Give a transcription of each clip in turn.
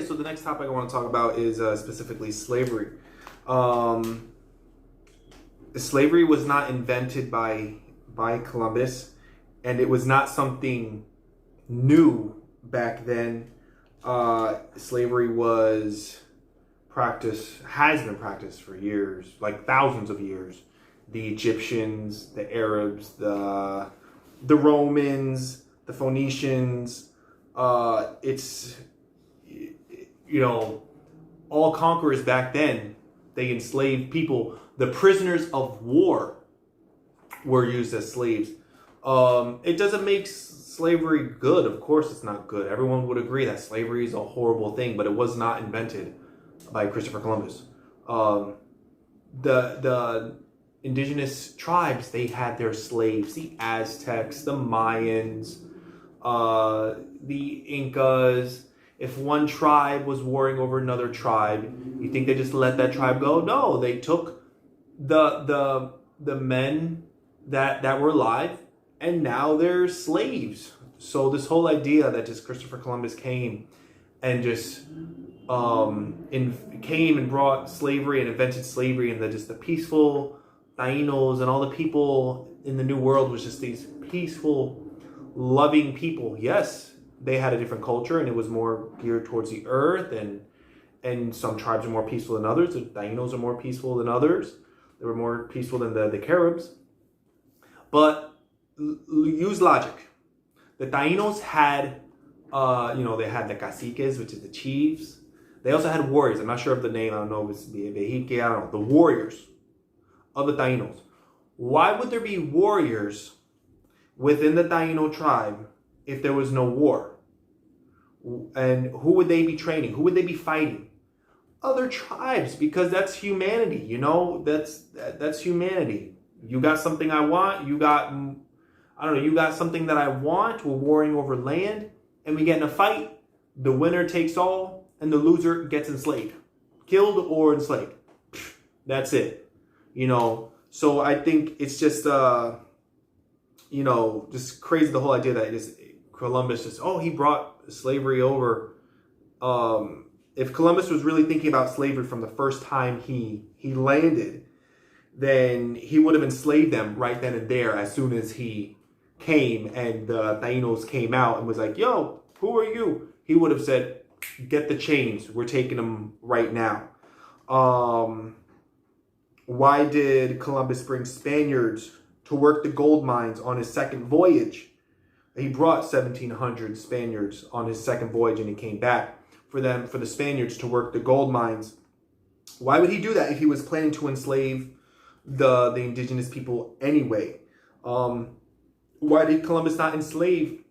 so the next topic I want to talk about is specifically slavery. Slavery was not invented by Columbus, and it was not something new back then. Slavery was has been practiced for years, like thousands of years. The Egyptians, the Arabs, the Romans, the Phoenicians. It's, you know, all conquerors back then, they enslaved people. The prisoners of war were used as slaves. It doesn't make slavery good. Of course it's not good. Everyone would agree that slavery is a horrible thing, but it was not invented by Christopher Columbus. The indigenous tribes, they had their slaves. The Aztecs, the Mayans, the Incas. If one tribe was warring over another tribe, you think they just let that tribe go? No, they took the men that were alive, and now they're slaves. So this whole idea that just Christopher Columbus came and just came and brought slavery and invented slavery, and just the peaceful Tainos and all the people in the New World was just these peaceful, loving people. Yes, they had a different culture, and it was more geared towards the earth, and some tribes are more peaceful than others. The Tainos are more peaceful than others. They were more peaceful than the Caribs. But use logic. The Tainos had, they had the caciques, which is the chiefs. They also had warriors. I'm not sure of the name. I don't know if it's Bejique. I don't know. The warriors of the Tainos. Why would there be warriors within the Taino tribe if there was no war? And who would they be training? Who would they be fighting? Other tribes, because that's humanity. You know, that's humanity. You got something I want. You got something that I want. We're warring over land, and we get in a fight. The winner takes all, and the loser gets enslaved, killed or enslaved. That's it. You know. So I think it's just just crazy, the whole idea that Columbus he brought slavery over. If Columbus was really thinking about slavery from the first time he landed, then he would have enslaved them right then and there as soon as he came and the Tainos came out and was like, yo, who are you? He would have said, get the chains. We're taking them right now. Why did Columbus bring Spaniards to work the gold mines on his second voyage? He brought 1,700 Spaniards on his second voyage, and he came back for the Spaniards to work the gold mines. Why would he do that if he was planning to enslave the indigenous people anyway? Why did Columbus not enslave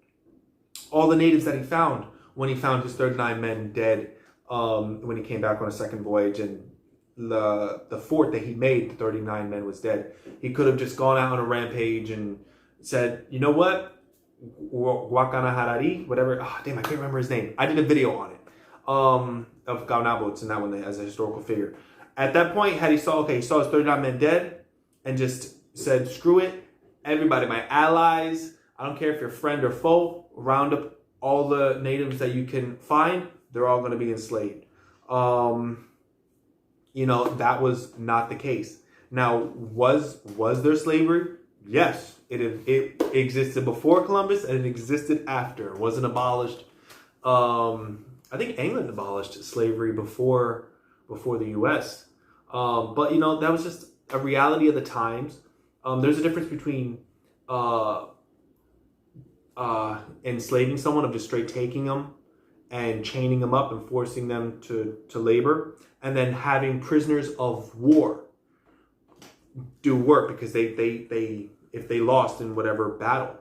all the natives that he found when he found his 39 men dead when he came back on a second voyage, and the fort that he made, the 39 men, was dead? He could have just gone out on a rampage and said, you know what? Wakana Harari, whatever. Oh, damn, I can't remember his name. I did a video on it. Of Gaunabo. It's in that one as a historical figure. At that point, he saw his 39 men dead and just said, screw it. Everybody, my allies, I don't care if you're friend or foe, round up all the natives that you can find. They're all going to be enslaved. That was not the case. Now, was there slavery? Yes. It existed before Columbus, and it existed after. It wasn't abolished. I think England abolished slavery before the U.S. But that was just a reality of the times. There's a difference between enslaving someone, of just straight taking them and chaining them up and forcing them to labor, and then having prisoners of war do work because they if they lost in whatever battle.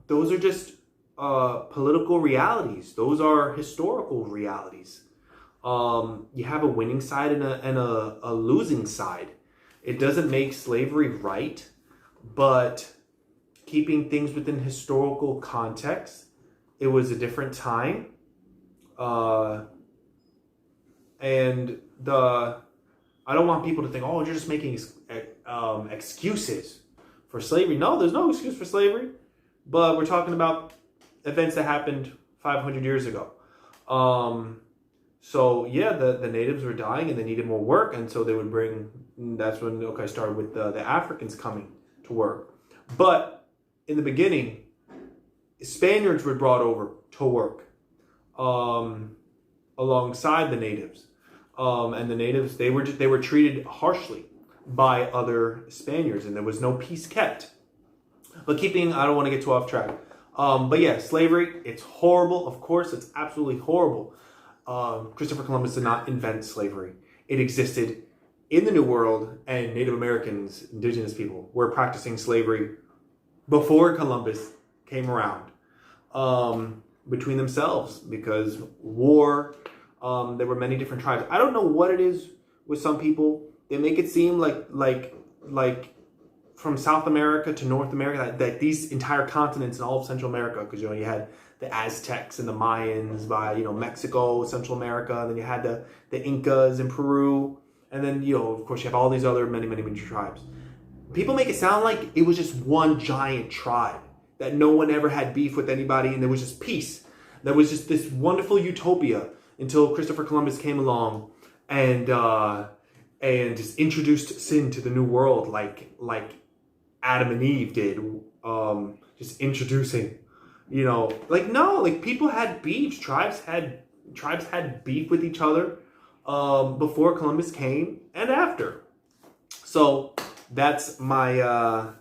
Those are just political realities. Those are historical realities. You have a winning side and a losing side. It doesn't make slavery right, but keeping things within historical context, it was a different time. And I don't want people to think, oh, you're just making excuses for slavery. No, there's no excuse for slavery. But we're talking about events that happened 500 years ago. So yeah, the natives were dying and they needed more work, and so they would bring. That's when started with the Africans coming to work. But in the beginning, Spaniards were brought over to work alongside the natives, and the natives they were treated harshly by other Spaniards, and there was no peace kept. But I don't want to get too off track. But yeah, slavery, it's horrible. Of course, it's absolutely horrible. Christopher Columbus did not invent slavery. It existed in the New World, and Native Americans, indigenous people, were practicing slavery before Columbus came around, between themselves, because war, there were many different tribes. I don't know what it is with some people. They make it seem like from South America to North America, that these entire continents and all of Central America, because you had the Aztecs and the Mayans by Mexico, Central America, and then you had the Incas in Peru, and then of course you have all these other many tribes. People make it sound like it was just one giant tribe, that no one ever had beef with anybody, and there was just peace. There was just this wonderful utopia until Christopher Columbus came along and just introduced sin to the New World, like Adam and Eve did, just introducing, people had beefs, tribes had beef with each other, before Columbus came and after. So that's my,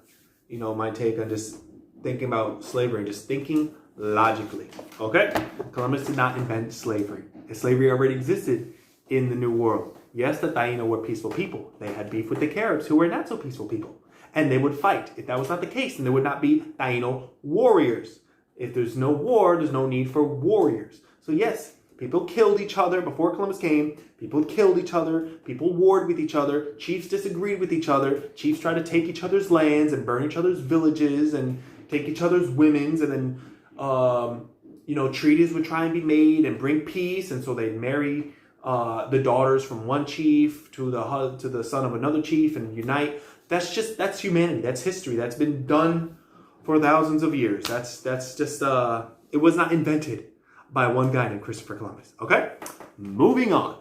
my take on just thinking about slavery, just thinking logically, okay? Columbus did not invent slavery. Slavery already existed in the New World. Yes, the Taino were peaceful people. They had beef with the Caribs, who were not so peaceful people. And they would fight. If that was not the case, then there would not be Taino warriors. If there's no war, there's no need for warriors. So yes, people killed each other before Columbus came. People killed each other. People warred with each other. Chiefs disagreed with each other. Chiefs tried to take each other's lands and burn each other's villages and take each other's women's. And then, treaties would try and be made and bring peace. And so they'd marry the daughters from one chief to the son of another chief and unite. That's humanity. That's history. That's been done for thousands of years. That's just it was not invented by one guy named Christopher Columbus. Okay? Moving on.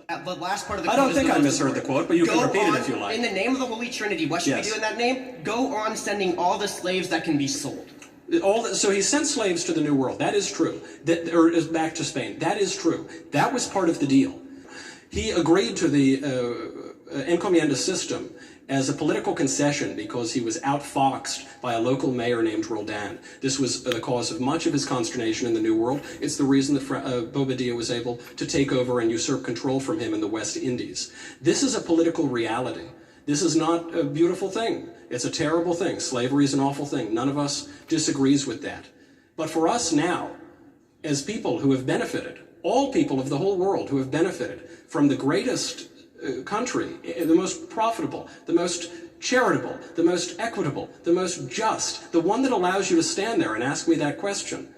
The last part of the quote. I don't think I misheard the quote, but you can repeat it if you like. In the name of the Holy Trinity, what should we do in that name? Go on sending all the slaves that can be sold. So he sent slaves to the New World. That is true. Or back to Spain. That is true. That was part of the deal. He agreed to the encomienda system as a political concession because he was outfoxed by a local mayor named Roldan. This was the cause of much of his consternation in the New World. It's the reason that Bobadilla was able to take over and usurp control from him in the West Indies. This is a political reality. This is not a beautiful thing. It's a terrible thing. Slavery is an awful thing. None of us disagrees with that. But for us now, as people who have benefited, all people of the whole world who have benefited from the greatest country, the most profitable, the most charitable, the most equitable, the most just, the one that allows you to stand there and ask me that question.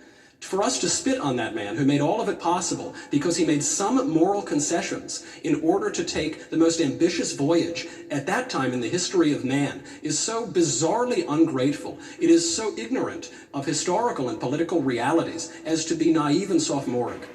For us to spit on that man who made all of it possible because he made some moral concessions in order to take the most ambitious voyage at that time in the history of man is so bizarrely ungrateful. It is so ignorant of historical and political realities as to be naive and sophomoric.